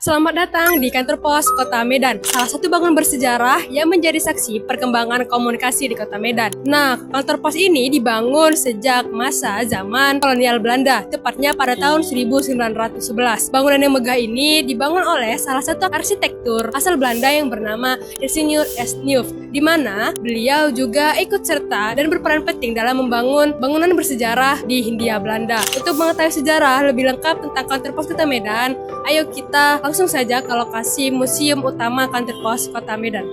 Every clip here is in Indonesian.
Selamat datang di kantor pos Kota Medan, salah satu bangunan bersejarah yang menjadi saksi perkembangan komunikasi di Kota Medan. Nah, kantor pos ini dibangun sejak masa zaman kolonial Belanda, tepatnya pada tahun 1911. Bangunan yang megah ini dibangun oleh salah satu arsitektur asal Belanda yang bernama Insinyur S. Nuuf, di mana beliau juga ikut serta dan berperan penting dalam membangun bangunan bersejarah di Hindia Belanda. Untuk mengetahui sejarah lebih lengkap tentang kantor pos Kota Medan, ayo kita langsung saja ke lokasi Museum Utama Kantor Pos Kota Medan.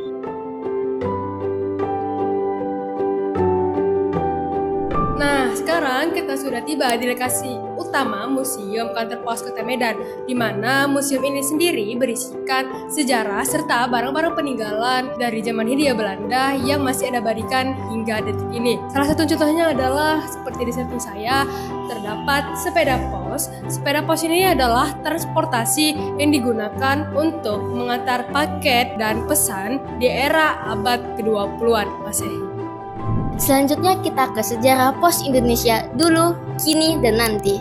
Nah, sekarang kita sudah tiba di lokasi utama Museum Kantor Pos Kota Medan, di mana museum ini sendiri berisikan sejarah serta barang-barang peninggalan dari zaman Hindia Belanda yang masih ada abadikan hingga detik ini. Salah satu contohnya adalah seperti di samping saya terdapat sepeda pos. Sepeda pos ini adalah transportasi yang digunakan untuk mengantar paket dan pesan di era abad ke-20-an Masehi. Selanjutnya kita ke sejarah pos Indonesia dulu, kini, dan nanti.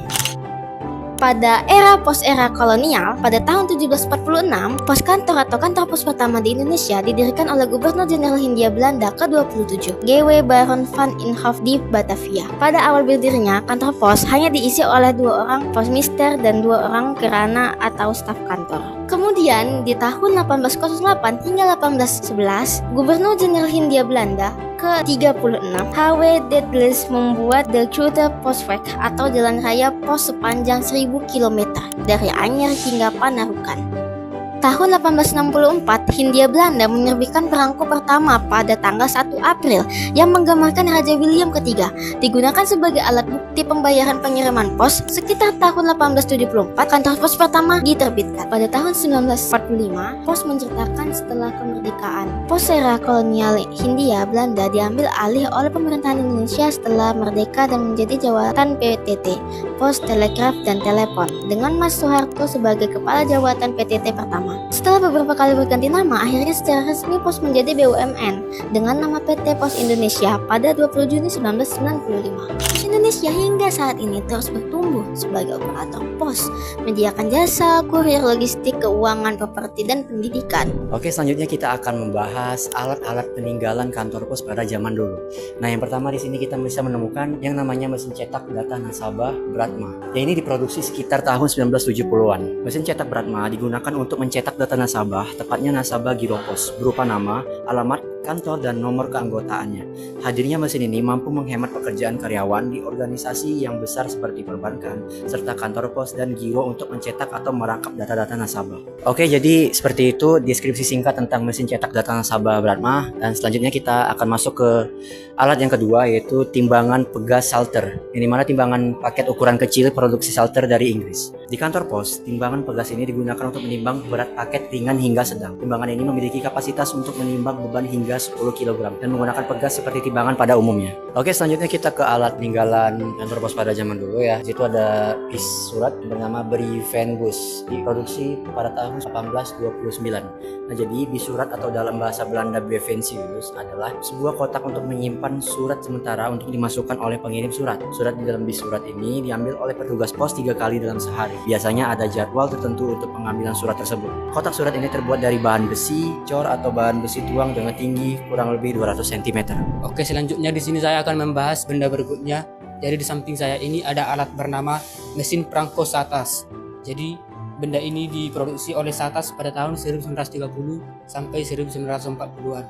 Pada era pos-era kolonial, pada tahun 1746, pos kantor atau kantor pos pertama di Indonesia didirikan oleh Gubernur Jenderal Hindia Belanda ke-27, G.W. Baron van Inhofe di Batavia. Pada awal berdirinya, kantor pos hanya diisi oleh 2 orang posmister dan 2 orang kirana atau staf kantor. Kemudian, di tahun 1808 hingga 1811, Gubernur Jenderal Hindia Belanda ke-36, H.W. Douglas membuat The Grote Postweg atau jalan raya pos sepanjang 1000 km dari Anyer hingga Panarukan. Tahun 1864, Hindia Belanda menerbitkan perangko pertama pada tanggal 1 April yang menggambarkan Raja William III, digunakan sebagai alat bukti pembayaran pengiriman pos. Sekitar tahun 1874, kantor pos pertama diterbitkan. Pada tahun 1945, pos menceritakan setelah kemerdekaan. Pos era kolonial Hindia Belanda diambil alih oleh pemerintahan Indonesia setelah merdeka dan menjadi jawatan PTT, Pos Telegraf dan Telepon, dengan Mas Soeharto sebagai kepala jawatan PTT pertama. Setelah beberapa kali berganti nama, akhirnya secara resmi pos menjadi BUMN dengan nama PT Pos Indonesia pada 20 Juni 1995. Pos Indonesia hingga saat ini terus bertumbuh sebagai operator pos, menyediakan jasa, kurir, logistik, keuangan, properti, dan pendidikan. Oke, selanjutnya kita akan membahas alat-alat peninggalan kantor pos pada zaman dulu. Nah, yang pertama di sini kita bisa menemukan yang namanya mesin cetak data nasabah Bratma. Yang ini diproduksi sekitar tahun 1970-an. Mesin cetak Bratma digunakan untuk mencetak data nasabah, tepatnya nasabah giro pos, berupa nama, alamat, kantor, dan nomor keanggotaannya. Hadirnya mesin ini mampu menghemat pekerjaan karyawan di organisasi yang besar seperti perbankan, serta kantor pos dan giro untuk mencetak atau merangkap data-data nasabah. Oke, jadi seperti itu deskripsi singkat tentang mesin cetak data nasabah Bratma. Dan selanjutnya kita akan masuk ke alat yang kedua, yaitu timbangan pegas salter, yang dimana timbangan paket ukuran kecil produksi salter dari Inggris. Di kantor pos, timbangan pegas ini digunakan untuk menimbang berat paket ringan hingga sedang. Timbangan ini memiliki kapasitas untuk menimbang beban hingga 10 kg dan menggunakan pegas seperti timbangan pada umumnya. Oke, selanjutnya kita ke alat peninggalan kantor pos pada zaman dulu ya. Di situ ada bis surat bernama Brievenbus, diproduksi pada tahun 1829. Nah, jadi bis surat atau dalam bahasa Belanda Brievenbus adalah sebuah kotak untuk menyimpan surat sementara untuk dimasukkan oleh pengirim surat. Surat di dalam bis surat ini diambil oleh petugas pos 3 kali dalam sehari. Biasanya ada jadwal tertentu untuk pengambilan surat tersebut. Kotak surat ini terbuat dari bahan besi, cor atau bahan besi tuang dengan tinggi kurang lebih 200 cm. Oke, selanjutnya di sini saya akan membahas benda berikutnya. Jadi di samping saya ini ada alat bernama mesin perangko Satas. Jadi benda ini diproduksi oleh Satas pada tahun 1930 sampai 1940-an.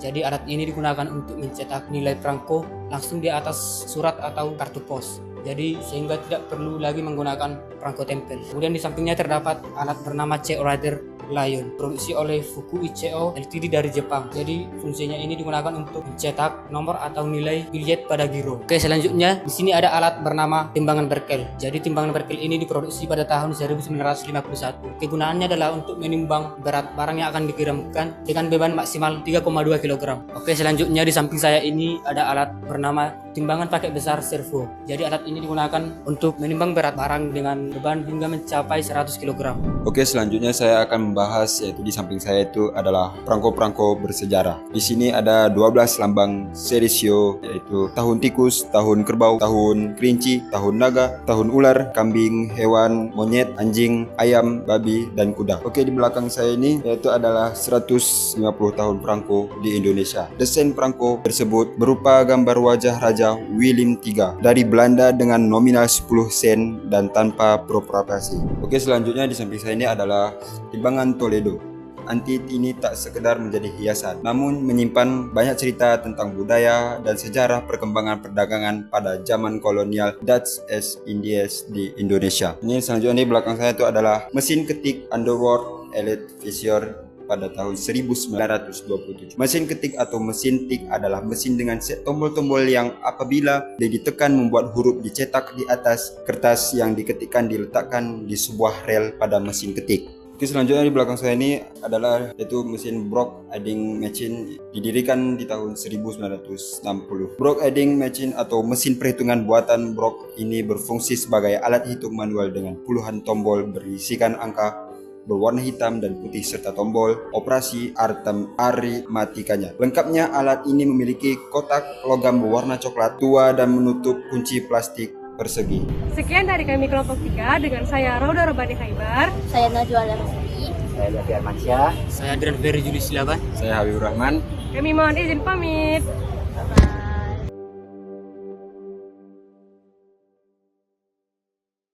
Jadi alat ini digunakan untuk mencetak nilai perangko langsung di atas surat atau kartu pos. Jadi sehingga tidak perlu lagi menggunakan perangko tempel. Kemudian di sampingnya terdapat alat bernama CO Rider Lion, produksi oleh Fukui CO Ltd dari Jepang. Jadi fungsinya ini digunakan untuk mencetak nomor atau nilai bilet pada giro. Oke, selanjutnya di sini ada alat bernama timbangan berkel. Jadi timbangan berkel ini diproduksi pada tahun 1951. Kegunaannya adalah untuk menimbang berat barang yang akan dikirimkan dengan beban maksimal 3,2 kg. Oke, selanjutnya di samping saya ini ada alat bernama timbangan pakai besar servo. Jadi alat ini digunakan untuk menimbang berat barang dengan beban hingga mencapai 100 kg. Oke, selanjutnya saya akan membahas, yaitu di samping saya itu adalah perangko-perangko bersejarah. Di sini ada 12 lambang serisio, yaitu tahun tikus, tahun kerbau, tahun kelinci, tahun naga, tahun ular, kambing, hewan, monyet, anjing, ayam, babi, dan kuda. Oke, di belakang saya ini yaitu adalah 150 tahun perangko di Indonesia. Desain perangko tersebut berupa gambar wajah Raja Willem III dari Belanda dengan nominal 10 sen dan tanpa proprasi. Oke, selanjutnya di samping saya ini adalah timbangan Toledo. Antit ini tak sekedar menjadi hiasan, namun menyimpan banyak cerita tentang budaya dan sejarah perkembangan perdagangan pada zaman kolonial Dutch East Indies di Indonesia. Ini selanjutnya di belakang saya itu adalah mesin ketik Underwood Elite Fisher pada tahun 1927. Mesin ketik atau mesin tik adalah mesin dengan set tombol-tombol yang apabila ditekan membuat huruf dicetak di atas kertas yang diketikkan diletakkan di sebuah rel pada mesin ketik. Oke, selanjutnya di belakang saya ini adalah yaitu mesin Brock Adding Machine, didirikan di tahun 1960. Brock Adding Machine atau mesin perhitungan buatan Brock ini berfungsi sebagai alat hitung manual dengan puluhan tombol berisikan angka berwarna hitam dan putih serta tombol operasi aritmatikanya. Lengkapnya, alat ini memiliki kotak logam berwarna coklat tua dan menutup kunci plastik persegi. Sekian dari kami kelompok 3 dengan saya Rauda Robani Khaibar. Saya Najwa Raffi. Saya Davi Armansyah. Saya Adrian Ferry Juli Silaban. Saya Habibur Rahman. Kami mohon izin pamit.